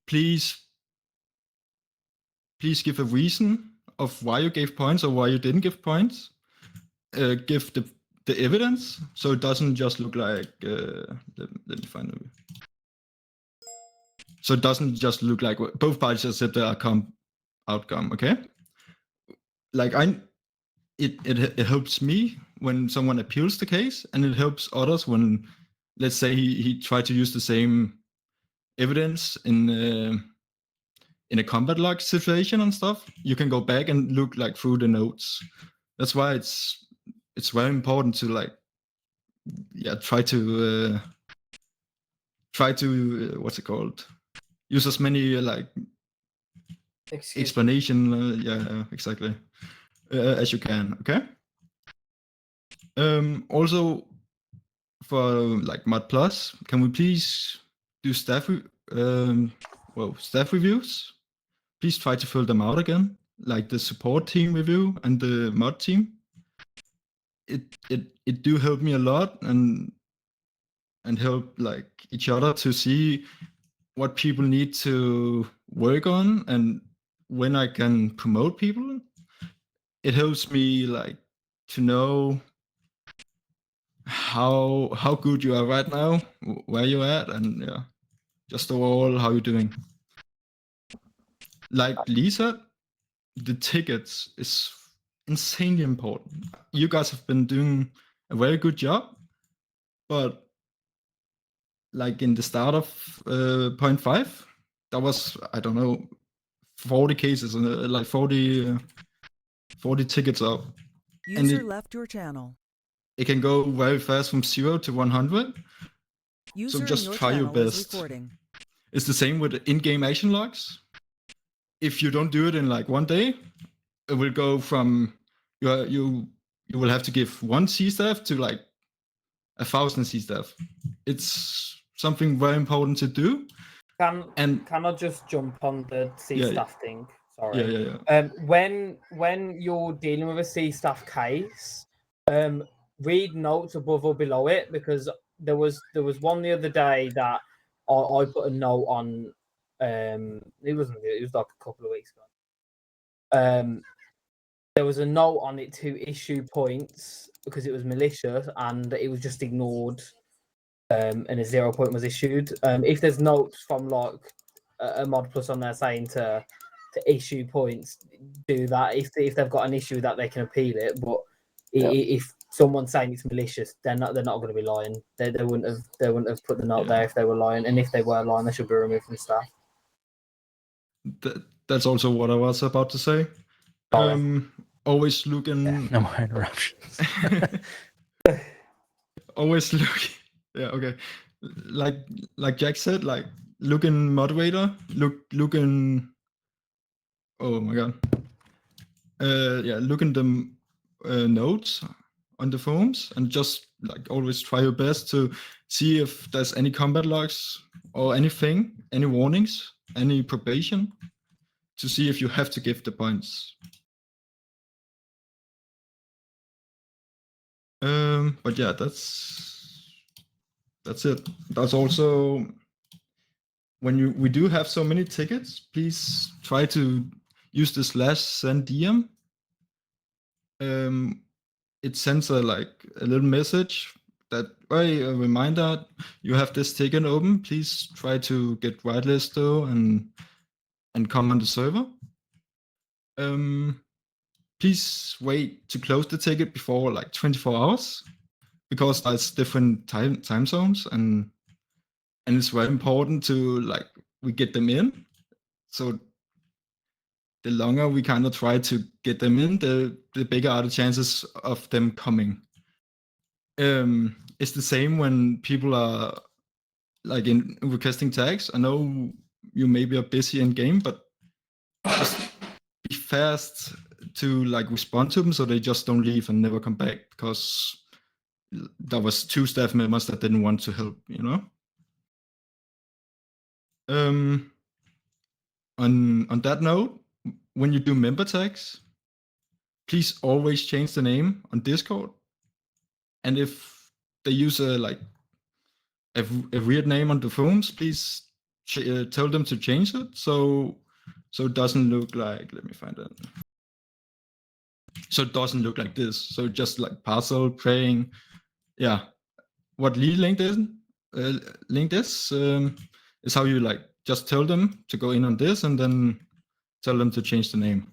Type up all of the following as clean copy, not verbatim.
please give a reason of why you gave points or why you didn't give points. Give the evidence, so it doesn't just look like. Let me find it. So it doesn't just look like both parties accept the outcome. Okay. Like it helps me when someone appeals the case, and it helps others when, let's say, he tried to use the same evidence in a combat log situation and stuff. You can go back and look like through the notes. That's why it's very important to like, try to what's it called? Use as many like explanation, exactly, as you can. Okay. Also, for like Mod Plus, can we please do staff reviews? Please try to fill them out again, like the support team review and the mod team. It do help me a lot and help like each other to see what people need to work on and when I can promote people. It helps me like to know how good you are right now, where you're at, and just overall how you're doing. Like Lisa, the tickets is insanely important. You guys have been doing a very good job, but like in the start of 0.5, that was, I don't know, 40 cases and like 40 tickets up. User left your channel. It can go very fast from 0 to 100. User so just in your try your channel is best. recording. It's the same with in-game action logs. If you don't do it in like one day, it will go from you will have to give 1 C staff to like 1,000 C staff. It's something very important to do. Can I just jump on the C staff thing? Sorry. Yeah. When you're dealing with a C staff case, read notes above or below it, because there was one the other day that I put a note on. It was like a couple of weeks ago. There was a note on it to issue points because it was malicious and it was just ignored. And a 0 point was issued. If there's notes from like a Mod Plus on there saying to issue points, do that. If they've got an issue that, they can appeal it. But if someone's saying it's malicious, they're not going to be lying. They wouldn't have put the note there if they were lying. And if they were lying, they should be removed from staff. That's also what I was about to say. Always looking. Yeah, no more interruptions. Always look. Yeah. Okay. Like Jack said, like look in moderator. Look in. Oh my god. Look in the notes on the forums and just like always try your best to see if there's any combat logs or anything, any warnings, any probation, to see if you have to give the points. But yeah, that's it. That's also when we do have so many tickets, please try to use the /send DM. It sends a little message that, hey, a reminder, you have this ticket open. Please try to get whitelisted and come on the server. Please wait to close the ticket before like 24 hours because there's different time zones and it's very important to like we get them in. So the longer we kind of try to get them in, the bigger are the chances of them coming. It's the same when people are like in requesting tags. I know you maybe are busy in game, but just be fast to like respond to them so they just don't leave and never come back, because there was 2 staff members that didn't want to help, you know. On that note, when you do member tags, please always change the name on Discord. And if they use a weird name on the forums, please tell them to change it so it doesn't look like. Let me find it. So it doesn't look like this. So just like parcel praying. Yeah, what Lee linked is how you like just tell them to go in on this and then tell them to change the name.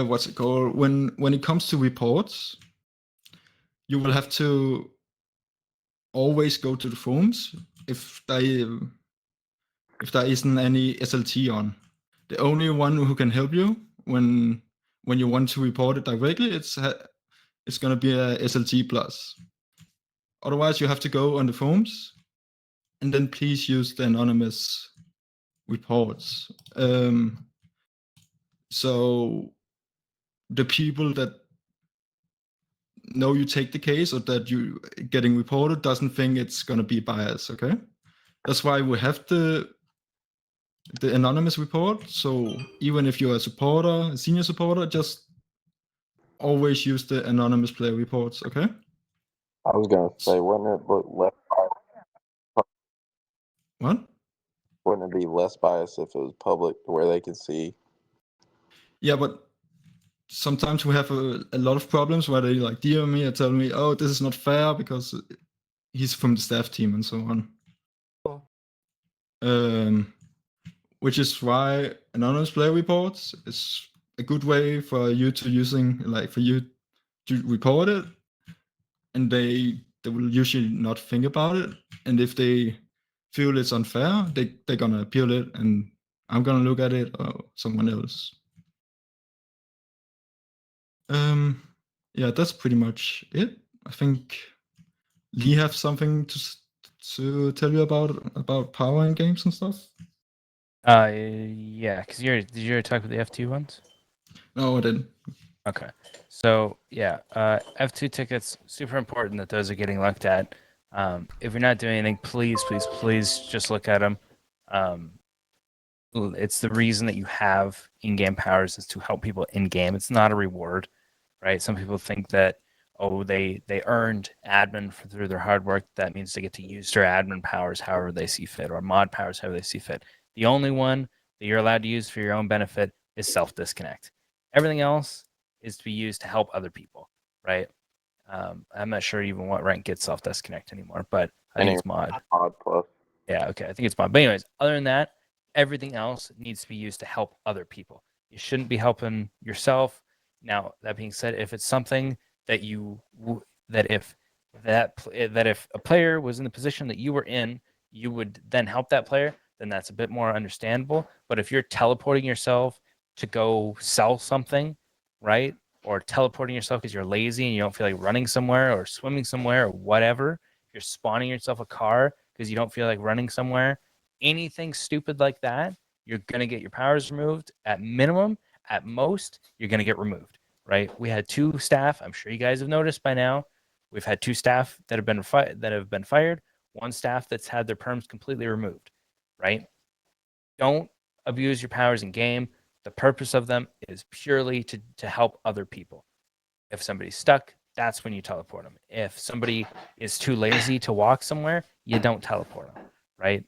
What's it called? When it comes to reports, you will have to always go to the forums if there isn't any SLT on. The only one who can help you when you want to report it directly, it's gonna be a SLT plus. Otherwise, you have to go on the forums, and then please use the anonymous reports. So the people that know you take the case or that you getting reported doesn't think it's gonna be biased. Okay, that's why we have the anonymous report. So even if you're a supporter, a senior supporter, just always use the anonymous player reports. Okay. I was gonna say, wouldn't it look less? What? Wouldn't it be less biased if it was public, where they could see? Yeah, but sometimes we have a lot of problems where they like DM me and tell me, "Oh, this is not fair because he's from the staff team and so on." Which is why anonymous player reports is a good way for you to report it, and they will usually not think about it, and if they feel it's unfair, they're gonna appeal it, and I'm gonna look at it or someone else. Yeah, that's pretty much it. I think Lee have something to tell you about power in games and stuff. Yeah, because did you already talk about the F2 ones? No, I didn't. Okay, so yeah, F2 tickets, super important that those are getting looked at. If you're not doing anything, please just look at them. It's the reason that you have in-game powers is to help people in-game. It's not a reward, right? Some people think that, oh, they earned admin through their hard work. That means they get to use their admin powers however they see fit, or mod powers however they see fit. The only one that you're allowed to use for your own benefit is self-disconnect. Everything else is to be used to help other people, right? I'm not sure even what rank gets self-disconnect anymore, but I think it's mod. Mod plus. Yeah, okay, I think it's mod. But anyways, other than that, everything else needs to be used to help other people. You shouldn't be helping yourself. Now, that being said, if it's something that if a player was in the position that you were in, you would then help that player, then that's a bit more understandable. But if you're teleporting yourself to go sell something, right? Or teleporting yourself because you're lazy and you don't feel like running somewhere or swimming somewhere or whatever, you're spawning yourself a car because you don't feel like running somewhere, anything stupid like that, you're going to get your powers removed. At minimum, at most, you're going to get removed, right? We had 2 staff. I'm sure you guys have noticed by now. We've had 2 staff that have been fired, 1 staff that's had their perms completely removed, right? Don't abuse your powers in game. The purpose of them is purely to help other people. If somebody's stuck, that's when you teleport them. If somebody is too lazy to walk somewhere, you don't teleport them, right?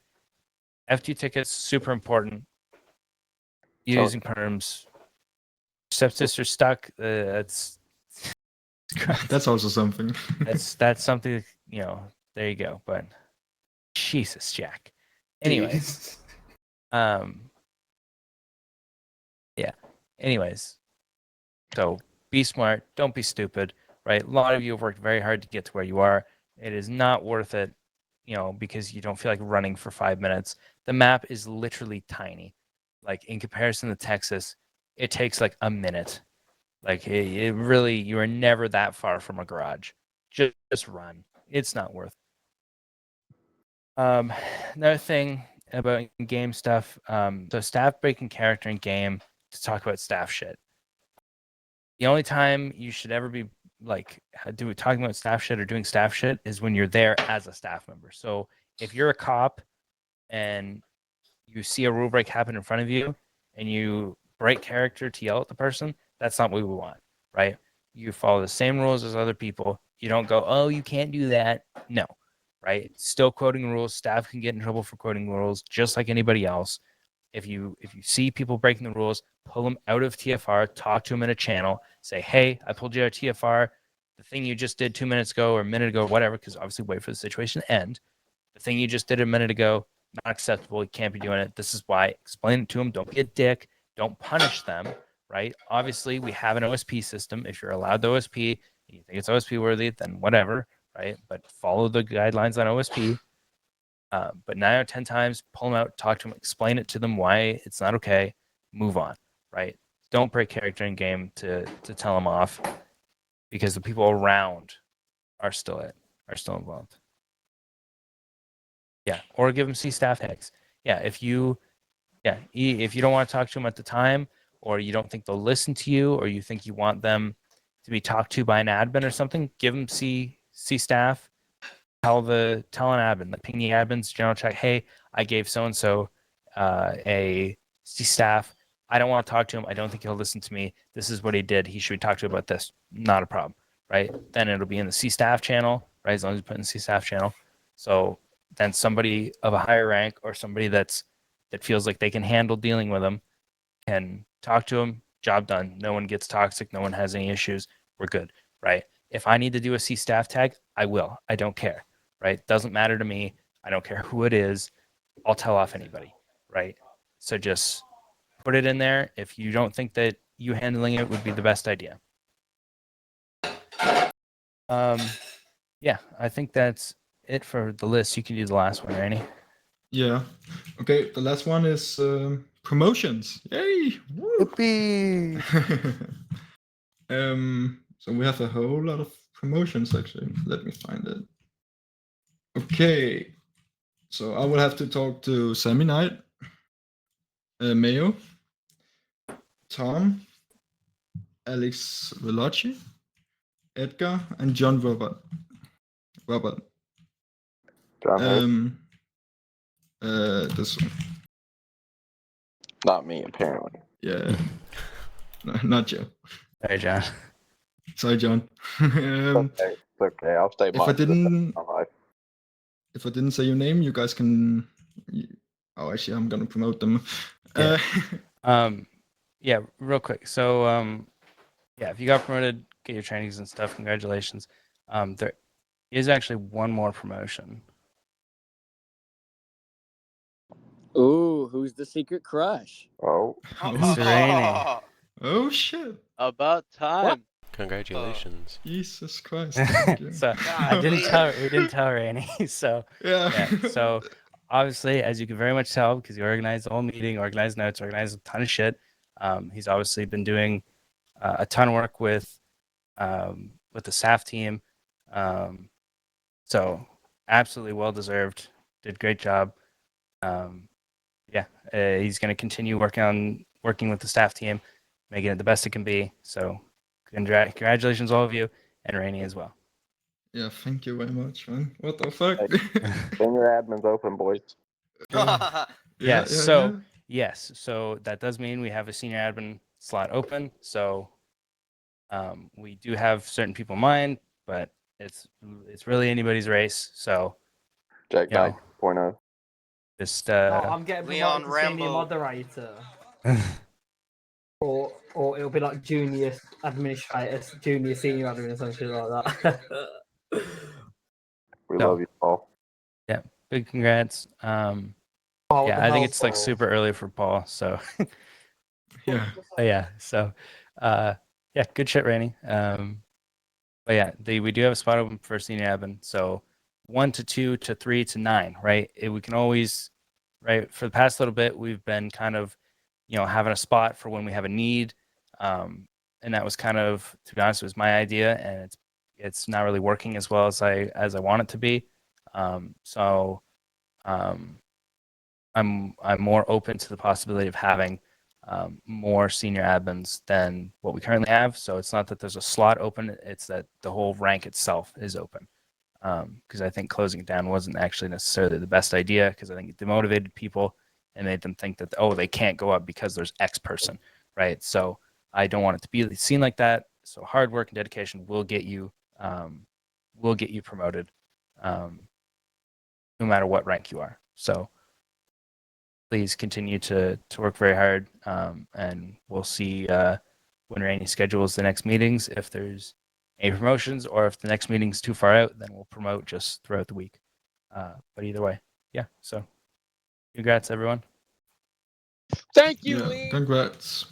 F2 tickets, super important. Using perms. Stepsister stuck. That's also something. that's something. There you go. But Jesus, Jack. Anyways, yeah. Anyways, so be smart. Don't be stupid. Right. A lot of you have worked very hard to get to where you are. It is not worth it. Because you don't feel like running for 5 minutes. The map is literally tiny. Like in comparison to Texas, it takes like a minute. Like it really, you are never that far from a garage. Just run. It's not worth it. Another thing about game stuff. So staff breaking character in game, to talk about staff shit. The only time you should ever be talking about staff shit or doing staff shit is when you're there as a staff member. So if you're a cop and you see a rule break happen in front of you and you break character to yell at the person, that's not what we want, right? You follow the same rules as other people. You don't go, oh, you can't do that. No, right? Still quoting rules. Staff can get in trouble for quoting rules, just like anybody else. If you see people breaking the rules, pull them out of TFR. Talk to them in a channel. Say, hey, I pulled you out of TFR. The thing you just did 2 minutes ago or a minute ago, whatever, because obviously wait for the situation to end. The thing you just did a minute ago, not acceptable. You can't be doing it. This is why. Explain it to them. Don't be a dick. Don't punish them, right? Obviously, we have an OSP system. If you're allowed the OSP and you think it's OSP worthy, then whatever, right? But follow the guidelines on OSP. But 9 out of 10 times, pull them out, talk to them, explain it to them why it's not okay, move on, right? Don't break character in game to tell them off, because the people around are still involved. Yeah, or give them C staff tags. Yeah, if you don't want to talk to them at the time, or you don't think they'll listen to you, or you think you want them to be talked to by an admin or something, give them C staff. Tell an admin, like ping the admins, general check. Hey, I gave so and so a C staff. I don't want to talk to him. I don't think he'll listen to me. This is what he did. He should be talked to about this. Not a problem, right? Then it'll be in the C staff channel, right? As long as you put in the C staff channel. So then somebody of a higher rank or somebody that feels like they can handle dealing with them can talk to him. Job done. No one gets toxic. No one has any issues. We're good, right? If I need to do a C staff tag, I will. I don't care, right? Doesn't matter to me. I don't care who it is. I'll tell off anybody, right? So just put it in there if you don't think that you handling it would be the best idea. Yeah, I think that's it for the list. You can do the last one, Randy. Yeah. Okay, the last one is promotions. Yay! Woo! Yippee! So we have a whole lot of promotions actually. Let me find it. Okay. So I will have to talk to Sammy Knight, Mayo, Tom, Alex Veloci, Edgar, and John Robert. John Hurt? This one. Not me, apparently. Yeah. No, not Joe. Sorry, John. Sorry, John. Okay, it's okay. I'll stay If I blind. didn't, Alright. if I didn't say your name, you guys can. Oh, actually, I'm gonna promote them. Yeah. Yeah, real quick. So, yeah, if you got promoted, get your trainings and stuff. Congratulations. There is actually one more promotion. Ooh, who's the secret crush? Oh, Mr. Rainey. Oh shit! About time. Congratulations. Jesus Christ! thank you. So God we damn. didn't tell Rainey. So Yeah. yeah. So obviously, as you can very much tell, because he organized the whole meeting, organized notes, organized a ton of shit. He's obviously been doing a ton of work with the staff team. So absolutely well deserved. Did great job. Yeah, he's going to continue working with the staff team, making it the best it can be. So congratulations, all of you, and Rainey as well. Yeah. Thank you very much, man. What the fuck? senior admin's open, boys. Yeah, so yes, so that does mean we have a senior admin slot open. So we do have certain people in mind, but it's really anybody's race. So Jack you know, Knight 2.0. just I'm getting Leon promoted to senior Rambo. moderator. Or it'll be like junior administrator, junior senior admin, or something like that. We No. love you, Paul. big congrats. Oh, Yeah, the I think hell, it's like Paul. super early for Paul. So Yeah. yeah, so yeah, good shit, Rainey. But yeah, we do have a spot open for senior admin. So 1 to 2 to 3 to 9, right? We can always, right? For the past little bit, we've been kind of, having a spot for when we have a need. And that was kind of, to be honest, it was my idea, and it's not really working as well as I want it to be. So I'm more open to the possibility of having more senior admins than what we currently have. So it's not that there's a slot open; it's that the whole rank itself is open. Because I think closing it down wasn't actually necessarily the best idea, because I think it demotivated people and made them think that, oh, they can't go up because there's X person, right? So I don't want it to be seen like that. So hard work and dedication will get you promoted, no matter what rank you are. So please continue to work very hard, and we'll see when Rainy schedules the next meetings. If there's any promotions, or if the next meeting's too far out, then we'll promote just throughout the week. But either way, yeah. So congrats, everyone. Thank you, Yeah, Lee. congrats.